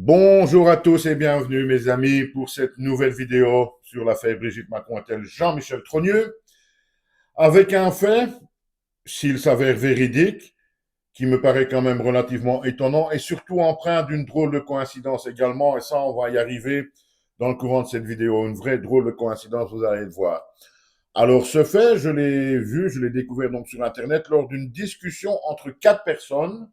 Bonjour à tous et bienvenue mes amis pour cette nouvelle vidéo sur l'affaire Brigitte Macron-Intel Jean-Michel Trogneux avec un fait, s'il s'avère véridique, qui me paraît quand même relativement étonnant et surtout empreint d'une drôle de coïncidence également, et ça on va y arriver dans le courant de cette vidéo, une vraie drôle de coïncidence, vous allez le voir. Alors ce fait, je l'ai vu, je l'ai découvert donc sur internet lors d'une discussion entre quatre personnes.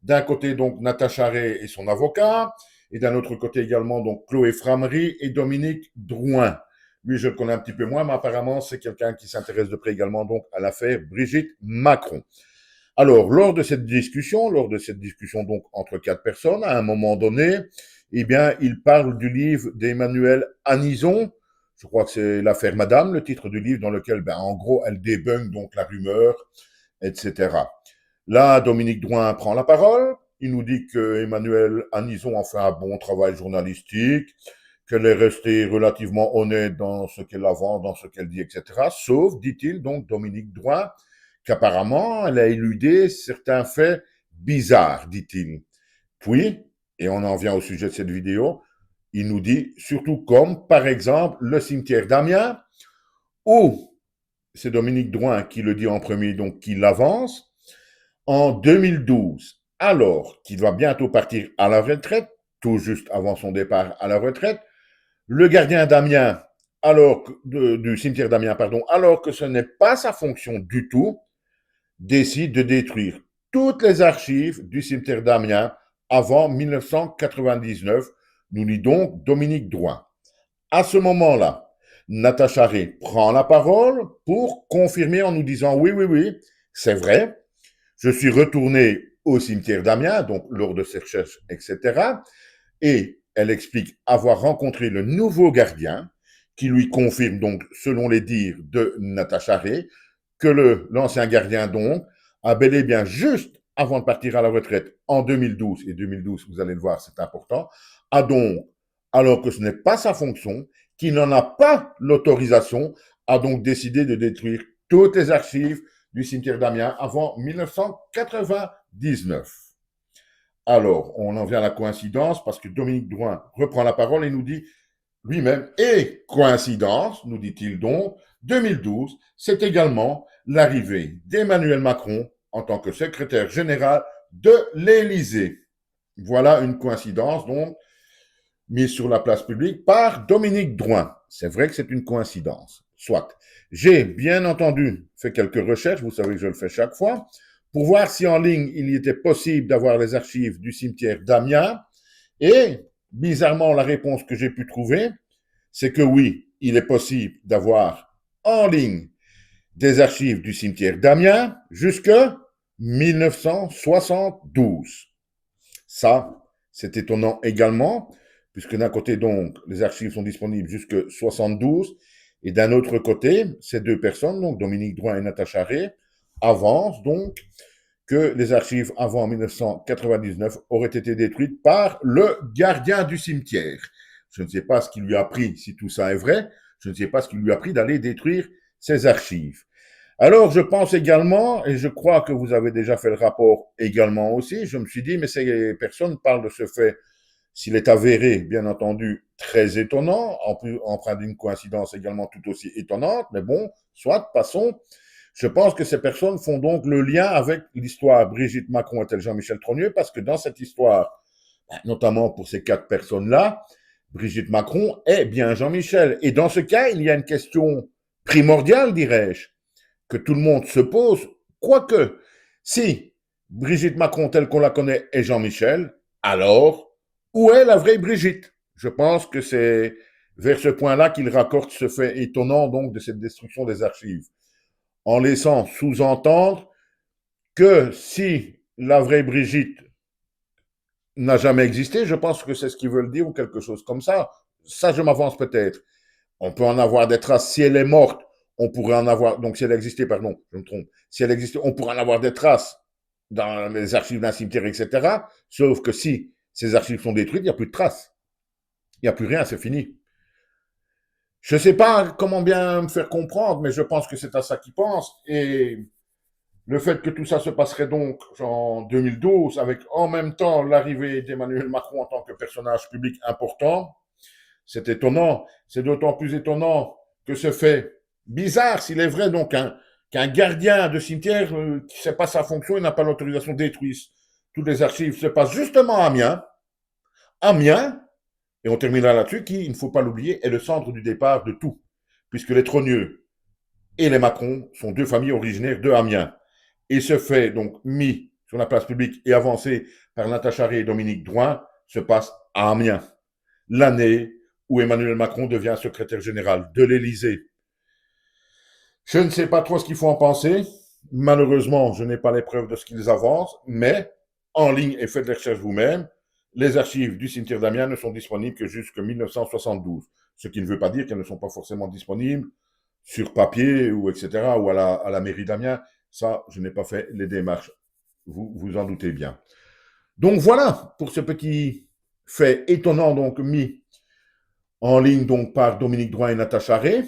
D'un côté, donc, Natacha Ray et son avocat, et d'un autre côté également, donc, Chloé Framery et Dominique Drouin. Lui, je le connais un petit peu moins, mais apparemment, c'est quelqu'un qui s'intéresse de près également, donc, à l'affaire Brigitte Macron. Alors, lors de cette discussion, donc, entre quatre personnes, à un moment donné, eh bien, il parle du livre d'Emmanuel Anison. Je crois que c'est l'affaire Madame, le titre du livre dans lequel, ben, en gros, elle débunk donc la rumeur, etc. Là, Dominique Drouin prend la parole. Il nous dit que Emmanuel Anison a fait un bon travail journalistique, qu'elle est restée relativement honnête dans ce qu'elle avance, dans ce qu'elle dit, etc. Sauf, dit-il, donc Dominique Drouin, qu'apparemment, elle a éludé certains faits bizarres, dit-il. Puis, et on en vient au sujet de cette vidéo, il nous dit, surtout comme, par exemple, le cimetière d'Amiens, où c'est Dominique Drouin qui le dit en premier, donc qui l'avance, en 2012, alors qu'il va bientôt partir à la retraite, tout juste avant son départ à la retraite, le gardien d'Amiens, du cimetière d'Amiens, pardon, alors que ce n'est pas sa fonction du tout, décide de détruire toutes les archives du cimetière d'Amiens avant 1999, nous dit donc Dominique Drouin. À ce moment-là, Natacha Ray prend la parole pour confirmer en nous disant oui, oui, oui, c'est vrai, je suis retourné au cimetière d'Amiens, donc lors de ses recherches, etc. Et elle explique avoir rencontré le nouveau gardien, qui lui confirme donc, selon les dires de Natacha Ray, que l'ancien gardien donc a bel et bien juste avant de partir à la retraite en 2012, et 2012, vous allez le voir, c'est important, a donc, alors que ce n'est pas sa fonction, qu'il n'en a pas l'autorisation, a donc décidé de détruire toutes les archives du cimetière d'Amiens avant 1999. Alors, on en vient à la coïncidence parce que Dominique Drouin reprend la parole et nous dit lui-même, et coïncidence, nous dit-il donc, 2012, c'est également l'arrivée d'Emmanuel Macron en tant que secrétaire général de l'Élysée. Voilà une coïncidence, donc, mise sur la place publique par Dominique Drouin. C'est vrai que c'est une coïncidence. Soit. J'ai bien entendu fait quelques recherches, vous savez que je le fais chaque fois, pour voir si en ligne il y était possible d'avoir les archives du cimetière d'Amiens. Et bizarrement, la réponse que j'ai pu trouver, c'est que oui, il est possible d'avoir en ligne des archives du cimetière d'Amiens jusqu'à 1972. Ça, c'est étonnant également, puisque d'un côté, donc, les archives sont disponibles jusqu'à 72, et d'un autre côté, ces deux personnes, donc Dominique Drouin et Natacha Ray, avancent donc que les archives avant 1999 auraient été détruites par le gardien du cimetière. Je ne sais pas ce qui lui a pris, si tout ça est vrai, je ne sais pas ce qui lui a pris d'aller détruire ces archives. Alors, je pense également, et je crois que vous avez déjà fait le rapport également aussi, je me suis dit, mais ces personnes parlent de ce fait, s'il est avéré, bien entendu, très étonnant, en plus, empreint d'une coïncidence également tout aussi étonnante, mais bon, soit, passons. Je pense que ces personnes font donc le lien avec l'histoire Brigitte Macron et Jean-Michel Trogneux, parce que dans cette histoire, notamment pour ces quatre personnes-là, Brigitte Macron est bien Jean-Michel. Et dans ce cas, il y a une question primordiale, dirais-je, que tout le monde se pose, quoique, si Brigitte Macron telle qu'on la connaît est Jean-Michel, alors où est la vraie Brigitte? Je pense que c'est vers ce point-là qu'il raccorde ce fait étonnant donc de cette destruction des archives, en laissant sous-entendre que si la vraie Brigitte n'a jamais existé, je pense que c'est ce qu'ils veulent dire ou quelque chose comme ça. Ça, je m'avance peut-être. On peut en avoir des traces. Si elle est morte, on pourrait en avoir. Donc, si elle existait, pardon, je me trompe. Si elle existait, on pourrait en avoir des traces dans les archives d'un cimetière, etc. Sauf que si ces archives sont détruites, il n'y a plus de traces. Il n'y a plus rien, c'est fini. Je ne sais pas comment bien me faire comprendre, mais je pense que c'est à ça qu'ils pensent. Et Le fait que tout ça se passerait donc en 2012, avec en même temps l'arrivée d'Emmanuel Macron en tant que personnage public important, c'est étonnant. C'est d'autant plus étonnant que ce fait bizarre, s'il est vrai, donc qu'un gardien de cimetière qui ne sait pas sa fonction et n'a pas l'autorisation détruire toutes les archives se passe justement à Amiens. Amiens, et on terminera là-dessus, qui, il ne faut pas l'oublier, est le centre du départ de tout, puisque les Trogneux et les Macron sont deux familles originaires de Amiens. Et ce fait, donc, mis sur la place publique et avancé par Natacha Ray et Dominique Drouin, se passe à Amiens. L'année où Emmanuel Macron devient secrétaire général de l'Élysée. Je ne sais pas trop ce qu'il faut en penser. Malheureusement, je n'ai pas les preuves de ce qu'ils avancent, mais en ligne et faites les recherches vous-même, les archives du cimetière d'Amiens ne sont disponibles que jusqu'en 1972. Ce qui ne veut pas dire qu'elles ne sont pas forcément disponibles sur papier ou etc. ou à la mairie d'Amiens. Ça, je n'ai pas fait les démarches. Vous vous en doutez bien. Donc voilà pour ce petit fait étonnant donc mis en ligne donc par Dominique Drouin et Natacha Ray.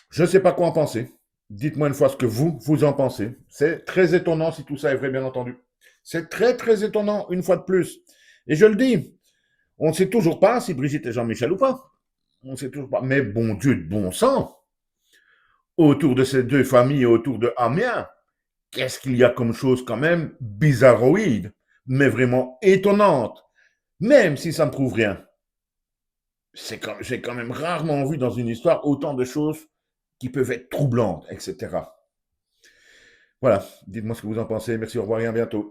Je ne sais pas quoi en penser. Dites-moi une fois ce que vous en pensez. C'est très étonnant si tout ça est vrai, bien entendu. C'est très, très étonnant, une fois de plus. Et je le dis, on ne sait toujours pas si Brigitte est Jean-Michel ou pas. On ne sait toujours pas. Mais bon Dieu de bon sang, autour de ces deux familles, autour de Amiens, qu'est-ce qu'il y a comme chose quand même bizarroïde, mais vraiment étonnante, même si ça ne prouve rien. J'ai quand même rarement vu dans une histoire autant de choses qui peuvent être troublantes, etc. Voilà, dites-moi ce que vous en pensez. Merci, au revoir et à bientôt.